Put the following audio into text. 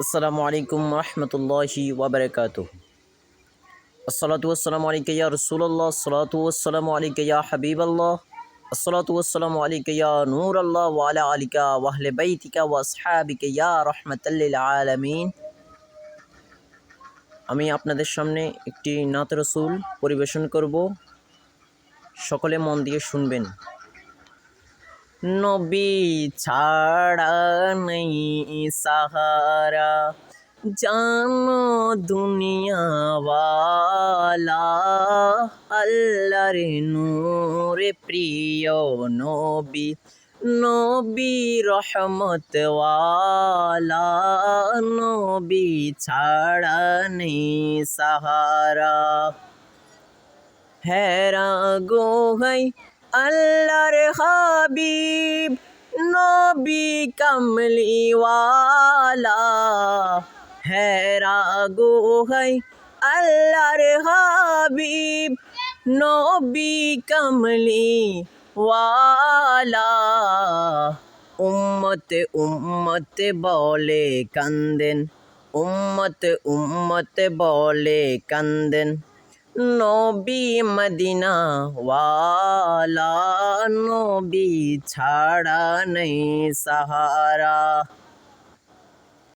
আসসালামু আলাইকুম রহমতুল্লাহি ওয়াবারাকাতুহু। আসসালাতু ওয়াসসালামু আলাইকা ইয়া রাসূলুল্লাহ, আসসালাতু ওয়াসসালামু আলাইকা ইয়া হাবিবাল্লাহ, আসসালাতু ওয়াসসালামু আলাইকা ইয়া নূরাল্লাহ ওয়া আলা আলিকা ওয়া আহলি বাইতিকা ওয়া আসহাবিকা ইয়া রাহমাতাল লিল আলামিন। আমি আপনাদের সামনে একটি নাত রাসূল পরিবেশন করব। সকলে মন দিয়ে শুনবেন। নবী ছাড়া নেই সাহারা, জানো দুনিয়াওয়ালা, আল্লাহর নূরে প্রিয় নবী, নবী রহমতওয়ালা, নবী ছাড়া নেই সাহারা। হেরা গোহাই আল্লাহর হাবিব, নবী কামলিওয়ালা, হেরা গোহাই আল্লাহর হাবিব, নবী কামলিওয়ালা। উম্মত উম্মত বলে কান্দেন, উম্মত উম্মত বলে কান্দেন, নবী মদিনা ওয়ালা, নবী ছাড়া নেই সাহারা।